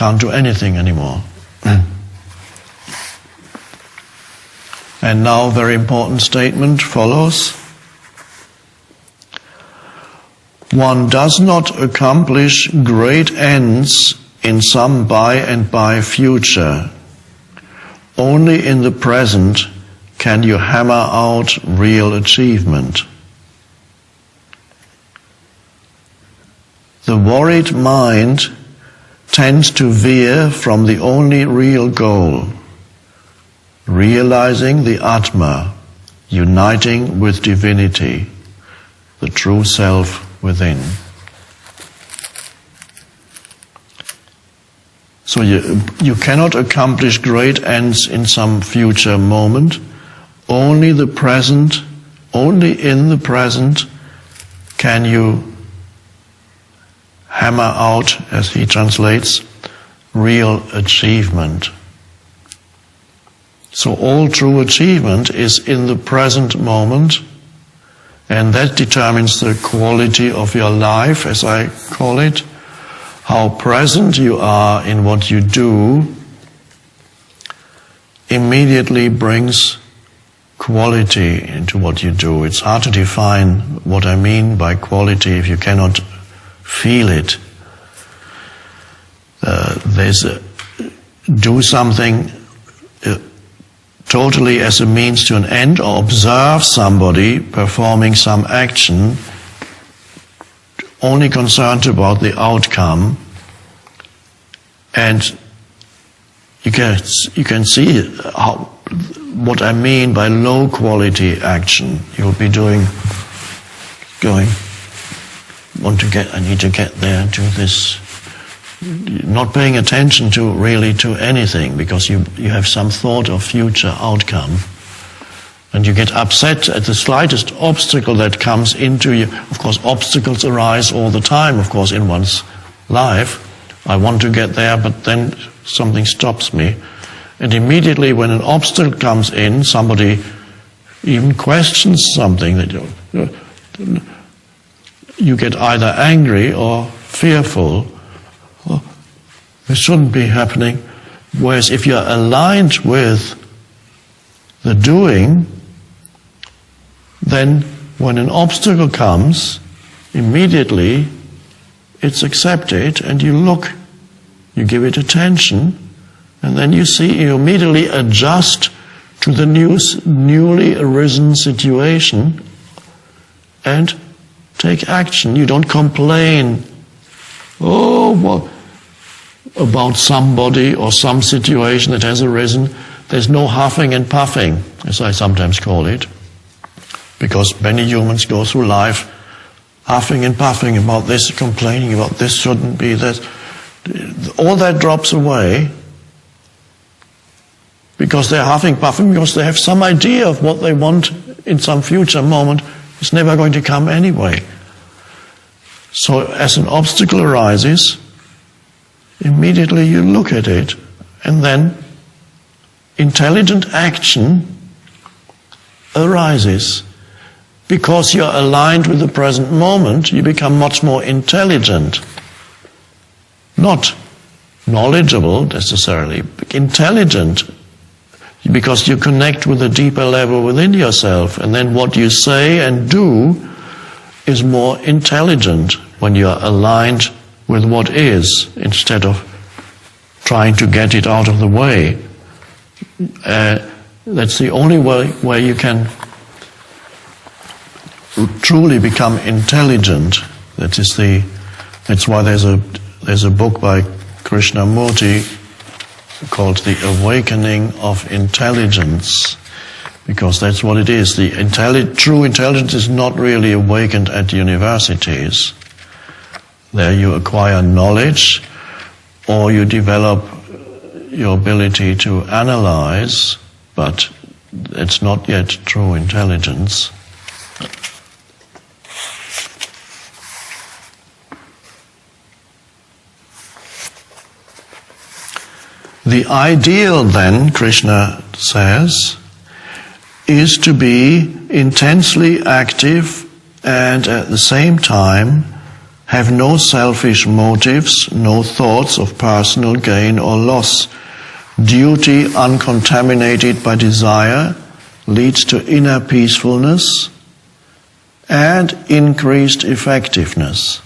can't do anything anymore. And now, very important statement follows. One does not accomplish great ends in some by and by future. Only in the present can you hammer out real achievement. The worried mind tends to veer from the only real goal, realizing the Atma, uniting with divinity, the true self within. So you cannot accomplish great ends in some future moment. Only in the present can you hammer out, as he translates, real achievement. So all true achievement is in the present moment, and that determines the quality of your life, as I call it. How present you are in what you do immediately brings quality into what you do. It's hard to define what I mean by quality if you cannot feel it. Do something totally as a means to an end, or observe somebody performing some action only concerned about the outcome, and you can see what I mean by low quality action. You'll be I need to get there, do this, not paying attention to anything, because you have some thought of future outcome. And you get upset at the slightest obstacle that comes into you. Of course, obstacles arise all the time, of course, in one's life. I want to get there, but then something stops me. And immediately when an obstacle comes in, somebody even questions something, that you get either angry or fearful. Oh, this shouldn't be happening. Whereas if you're aligned with the doing, then when an obstacle comes, immediately it's accepted, and you look, you give it attention, and then you immediately adjust to the newly arisen situation and take action. You don't complain, about somebody or some situation that has arisen. There's no huffing and puffing, as I sometimes call it. Because many humans go through life huffing and puffing about this, complaining about this shouldn't be, that. All that drops away because they're huffing, puffing, because they have some idea of what they want in some future moment. It's never going to come anyway. So as an obstacle arises, immediately you look at it, and then intelligent action arises. Because you're aligned with the present moment, you become much more intelligent. Not knowledgeable necessarily, but intelligent. Because you connect with a deeper level within yourself, and then what you say and do is more intelligent when you're aligned with what is, instead of trying to get it out of the way. That's the only way where you can truly become intelligent. That's why there's a book by Krishnamurti called The Awakening of Intelligence, because that's what it is. True intelligence is not really awakened at universities. There you acquire knowledge, or you develop your ability to analyze, but it's not yet true intelligence. The ideal then, Krishna says, is to be intensely active and at the same time have no selfish motives, no thoughts of personal gain or loss. Duty uncontaminated by desire leads to inner peacefulness and increased effectiveness.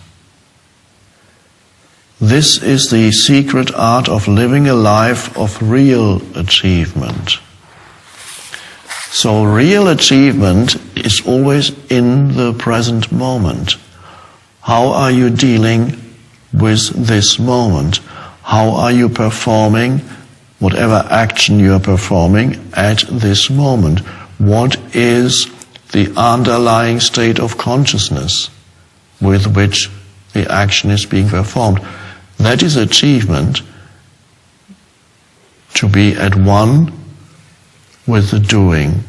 This is the secret art of living a life of real achievement. So real achievement is always in the present moment. How are you dealing with this moment? How are you performing whatever action you are performing at this moment? What is the underlying state of consciousness with which the action is being performed? That is achievement, to be at one with the doing,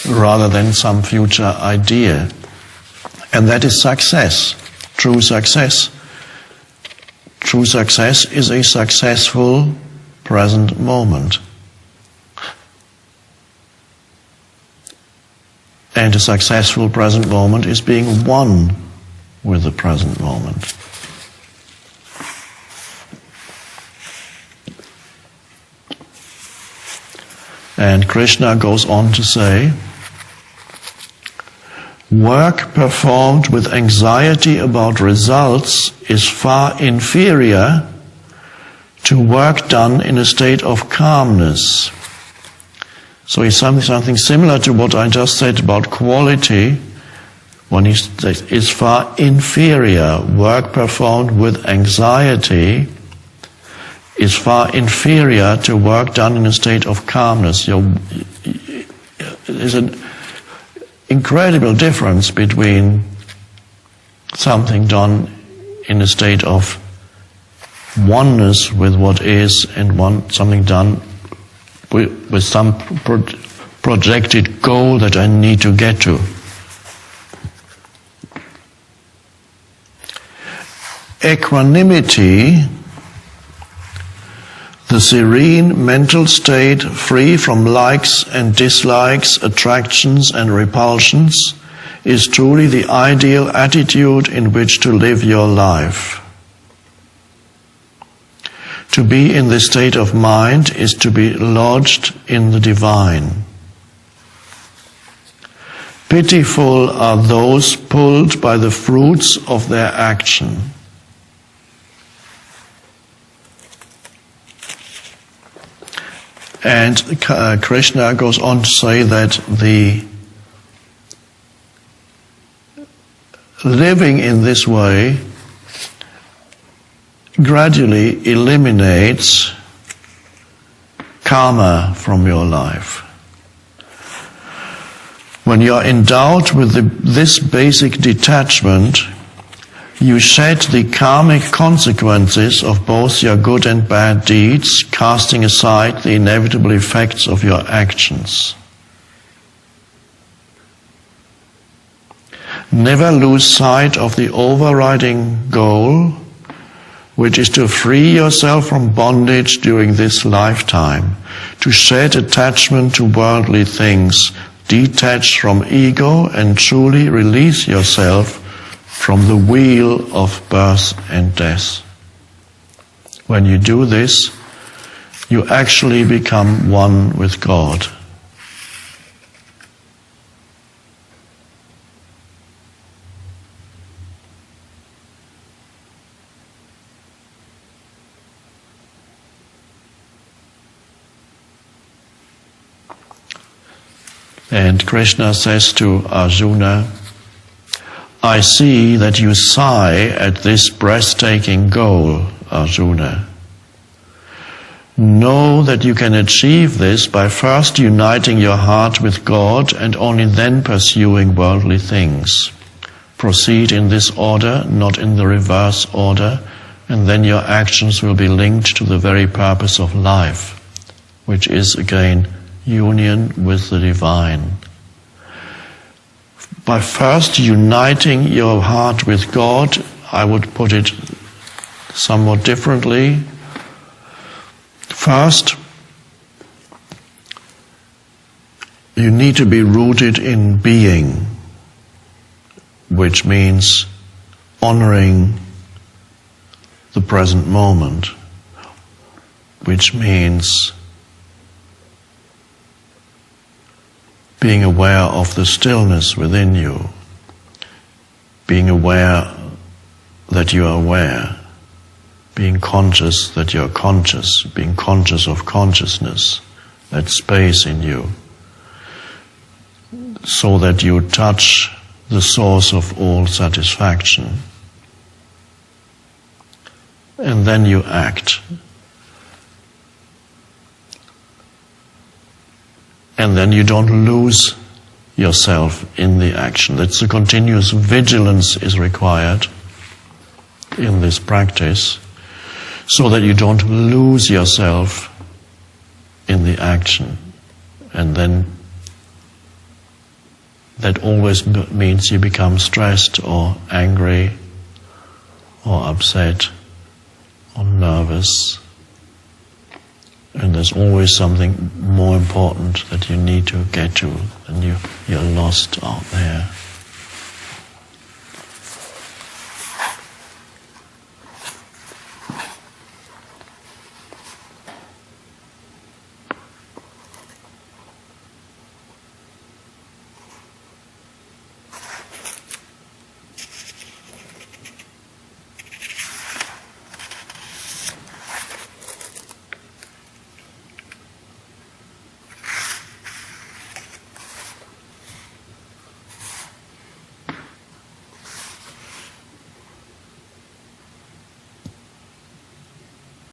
rather than some future idea. And that is success, true success. True success is a successful present moment. And a successful present moment is being one with the present moment. And Krishna goes on to say, work performed with anxiety about results is far inferior to work done in a state of calmness. So it's something similar to what I just said about quality, when he says it's far inferior. Work performed with anxiety is far inferior to work done in a state of calmness. There's an incredible difference between something done in a state of oneness with what is and something done with some projected goal that I need to get to. Equanimity, the serene mental state free from likes and dislikes, attractions and repulsions, is truly the ideal attitude in which to live your life. To be in this state of mind is to be lodged in the divine. Pitiful are those pulled by the fruits of their action. And Krishna goes on to say that the living in this way gradually eliminates karma from your life. When you are endowed with this basic detachment, you shed the karmic consequences of both your good and bad deeds, casting aside the inevitable effects of your actions. Never lose sight of the overriding goal, which is to free yourself from bondage during this lifetime, to shed attachment to worldly things, detach from ego, and truly release yourself from the wheel of birth and death. When you do this, you actually become one with God. And Krishna says to Arjuna, I see that you sigh at this breathtaking goal, Arjuna. Know that you can achieve this by first uniting your heart with God and only then pursuing worldly things. Proceed in this order, not in the reverse order, and then your actions will be linked to the very purpose of life, which is again union with the divine. By first uniting your heart with God, I would put it somewhat differently. First, you need to be rooted in being, which means honoring the present moment, which means being aware of the stillness within you, being aware that you are aware, being conscious that you are conscious, being conscious of consciousness, that space in you, so that you touch the source of all satisfaction. And then you act. And then you don't lose yourself in the action. That's a continuous vigilance is required in this practice, so that you don't lose yourself in the action. And then that always means you become stressed or angry or upset or nervous. And there's always something more important that you need to get to, and you're lost out there.